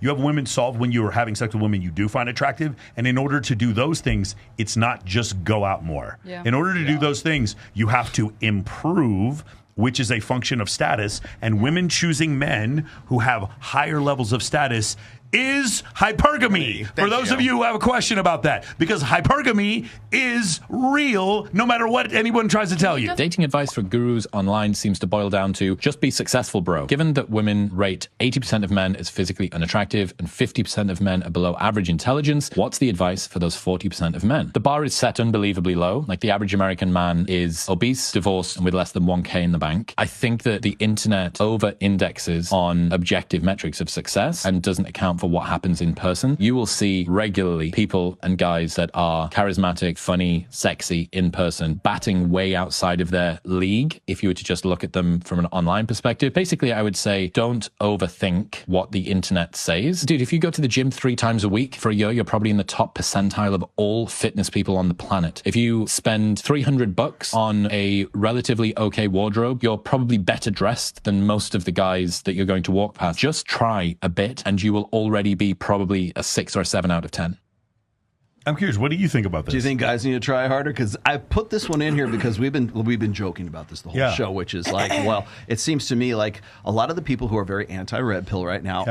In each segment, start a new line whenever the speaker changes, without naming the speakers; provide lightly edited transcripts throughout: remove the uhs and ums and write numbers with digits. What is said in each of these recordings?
You have women solved when you are having sex with women you do find attractive. And in order to do those things, it's not just go out more.
Yeah.
In order to do those things, you have to improve, which is a function of status. And women choosing men who have higher levels of status is hypergamy. For those of you who have a question about that, because hypergamy is real no matter what anyone tries to tell you.
Dating advice for gurus online seems to boil down to just be successful, bro. Given that women rate 80% of men as physically unattractive and 50% of men are below average intelligence, what's the advice for those 40% of men? The bar is set unbelievably low. Like the average American man is obese, divorced, and with less than 1K in the bank. I think that the internet over-indexes on objective metrics of success and doesn't account for what happens in person. You will see regularly people and guys that are charismatic, funny, sexy in person, batting way outside of their league if you were to just look at them from an online perspective. Basically, I would say don't overthink what the internet says. Dude, if you go to the gym 3 times a week for a year, you're probably in the top percentile of all fitness people on the planet. If you spend $300 on a relatively okay wardrobe, you're probably better dressed than most of the guys that you're going to walk past. Just try a bit and you will already be probably a 6 or a 7 out of 10.
I'm curious, what do you think about this?
Do you think guys need to try harder? Because I put this one in here because we've been joking about this the whole show, which is like, well, it seems to me like a lot of the people who are very anti-red pill right now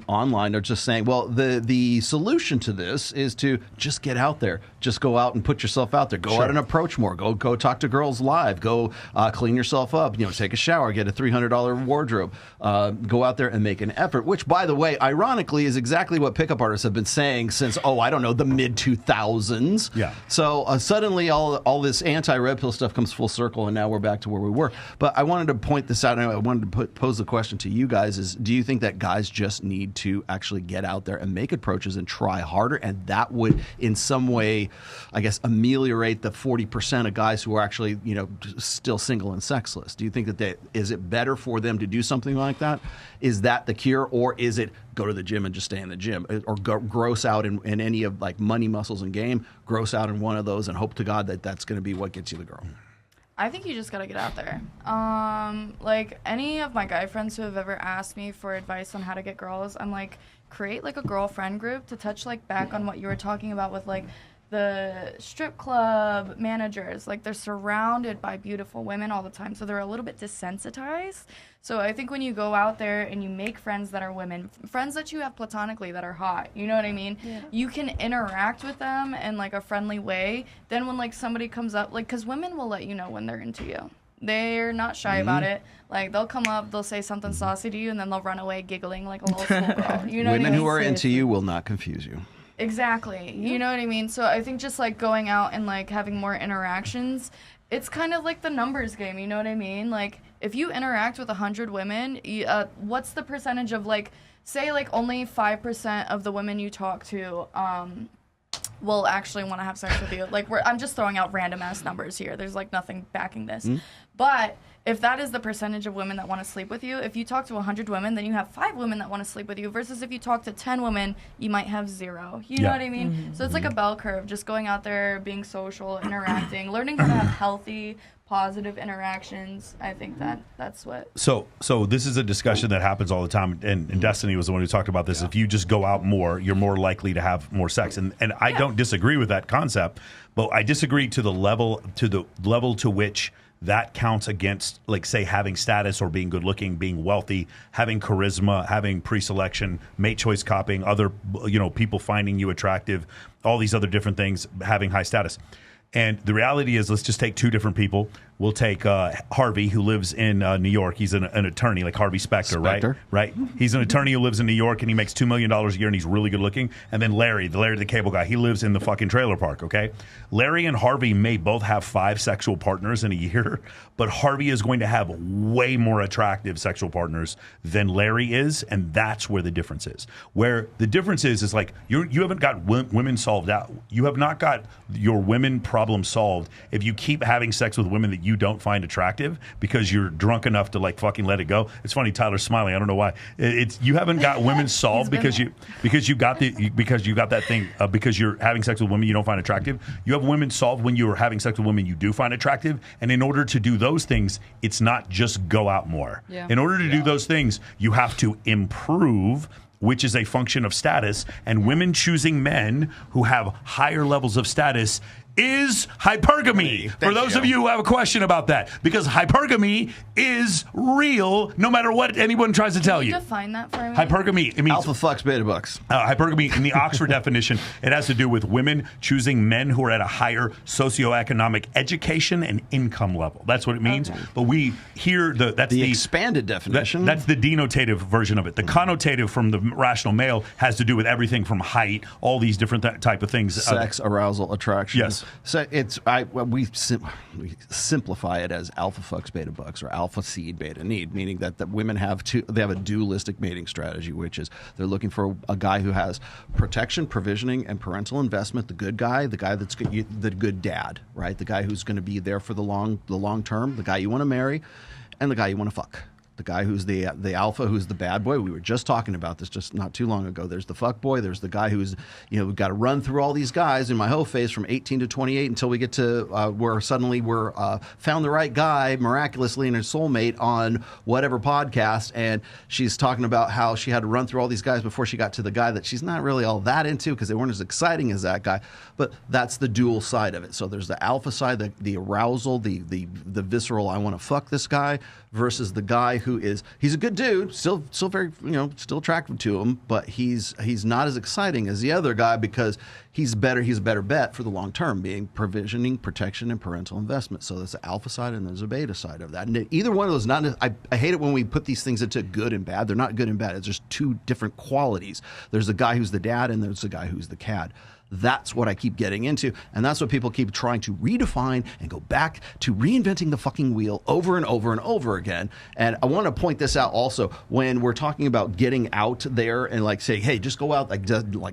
online are just saying, well, the solution to this is to just get out there, just go out and put yourself out there, go out and approach more, go talk to girls live, go clean yourself up, take a shower, get a $300 wardrobe, go out there and make an effort. Which, by the way, ironically, is exactly what pickup artists have been saying since I don't know the mid 2000s. Yeah. So suddenly all this anti-red pill stuff comes full circle, and now we're back to where we were. But I wanted to point this out, and I wanted to pose the question to you guys: is do you think that guys just need to actually get out there and make approaches and try harder, and that would, in some way, I guess, ameliorate the 40% of guys who are actually, still single and sexless? Do you think that is it better for them to do something like that? Is that the cure, or is it go to the gym and just stay in the gym, or gross out in any of like money, muscles, and game, gross out in one of those and hope to God that that's going to be what gets you the girl?
I think you just got to get out there. Like any of my guy friends who have ever asked me for advice on how to get girls, I'm like, create like a girlfriend group to touch like back on what you were talking about with like the strip club managers. Like they're surrounded by beautiful women all the time, so they're a little bit desensitized. So I think when you go out there and you make friends that are women, friends that you have platonically that are hot, you know what I mean? Yeah. You can interact with them in like a friendly way. Then when like somebody comes up, like, because women will let you know when they're into you. They're not shy about it. Like they'll come up, they'll say something saucy to you, and then they'll run away giggling like a little schoolgirl. You know
Women
what I mean?
who are into you will not confuse you.
Exactly. You know what I mean? So I think just like going out and like having more interactions, it's kind of like the numbers game, you know what I mean? Like if you interact with 100 women, what's the percentage of like, say like only 5% of the women you talk to will actually want to have sex with you? Like I'm just throwing out random ass numbers here. There's like nothing backing this. But if that is the percentage of women that want to sleep with you, if you talk to 100 women, then you have 5 women that want to sleep with you, versus if you talk to 10 women, you might have 0. You know what I mean? So it's like a bell curve, just going out there, being social, interacting, learning how to have healthy, positive interactions. I think that's what.
So this is a discussion that happens all the time, and Destiny was the one who talked about this. If you just go out more, you're more likely to have more sex, and I don't disagree with that concept, but I disagree to the level to which that counts against, like, say, having status or being good looking, being wealthy, having charisma, having pre-selection, mate choice copying, other, people finding you attractive, all these other different things, having high status. And the reality is, let's just take 2 different people. We'll take Harvey, who lives in New York. He's an attorney, like Harvey Specter, right? He's an attorney who lives in New York, and he makes $2 million a year, and he's really good looking. And then Larry, the cable guy, he lives in the fucking trailer park, okay? Larry and Harvey may both have 5 sexual partners in a year, but Harvey is going to have way more attractive sexual partners than Larry is, and that's where the difference is. Where the difference is like you haven't got women solved out. You have not got your women problem solved if you keep having sex with women that you don't find attractive because you're drunk enough to like fucking let it go. It's funny, Tyler's smiling. I don't know why. You haven't got women solved because you got that thing because you're having sex with women you don't find attractive. You have women solved when you are having sex with women you do find attractive. And in order to do those things, it's not just go out more. Yeah. In order to do those things, you have to improve, which is a function of status, and women choosing men who have higher levels of status is hypergamy. For those of you who have a question about that, because hypergamy is real no matter what anyone tries to tell you.
Define that for me.
Hypergamy, it means
alpha fucks, beta bucks.
Hypergamy in the Oxford definition, it has to do with women choosing men who are at a higher socioeconomic education and income level. That's what it means. Okay. But we hear that's
the expanded definition.
That's the denotative version of it. The connotative from the rational male has to do with everything from height, all these different type of things.
Sex, arousal, attraction.
Yes.
So we simplify it as alpha fucks, beta bucks, or alpha seed, beta need, meaning that the women have a dualistic mating strategy, which is they're looking for a guy who has protection, provisioning, and parental investment. The good guy, the guy that's the good dad, right? The guy who's going to be there for the long term, the guy you want to marry, and the guy you want to fuck. The guy who's the alpha, who's the bad boy. We were just talking about this just not too long ago. There's the fuck boy. There's the guy who's, we've got to run through all these guys in my whole phase from 18 to 28 until we get to where suddenly we're found the right guy miraculously in a soulmate on whatever podcast. And she's talking about how she had to run through all these guys before she got to the guy that she's not really all that into because they weren't as exciting as that guy. But that's the dual side of it. So there's the alpha side, the arousal, the visceral, I want to fuck this guy, versus the guy who he's a good dude, still very, still attractive to him, but he's not as exciting as the other guy because he's a better bet for the long term, being provisioning, protection, and parental investment. So there's the alpha side and there's a beta side of that. And either one of those, I hate it when we put these things into good and bad. They're not good and bad. It's just two different qualities. There's the guy who's the dad and there's the guy who's the cad. That's what I keep getting into. And that's what people keep trying to redefine and go back to reinventing the fucking wheel over and over and over again. And I want to point this out also when we're talking about getting out there and like saying, hey, just go out like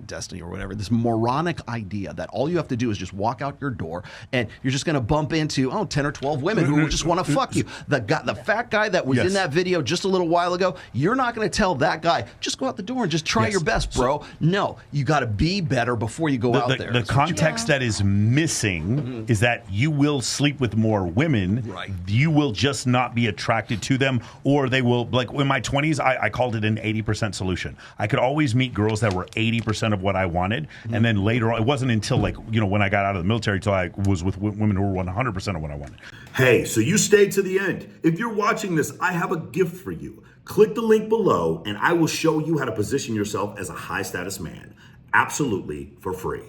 Destiny or whatever. This moronic idea that all you have to do is just walk out your door and you're just going to bump into 10 or 12 women who just want to fuck you. The fat guy that was in that video just a little while ago, you're not going to tell that guy, just go out the door and just try your best, bro. No, you got to be better before you go out there.
The context that is missing is that you will sleep with more women.
Right.
You will just not be attracted to them, or they will, like in my 20s, I called it an 80% solution. I could always meet girls that were 80% of what I wanted, and then later on, it wasn't until when I got out of the military until I was with women who were 100% of what I wanted.
Hey, so you stayed to the end. If you're watching this, I have a gift for you. Click the link below, and I will show you how to position yourself as a high-status man. Absolutely for free.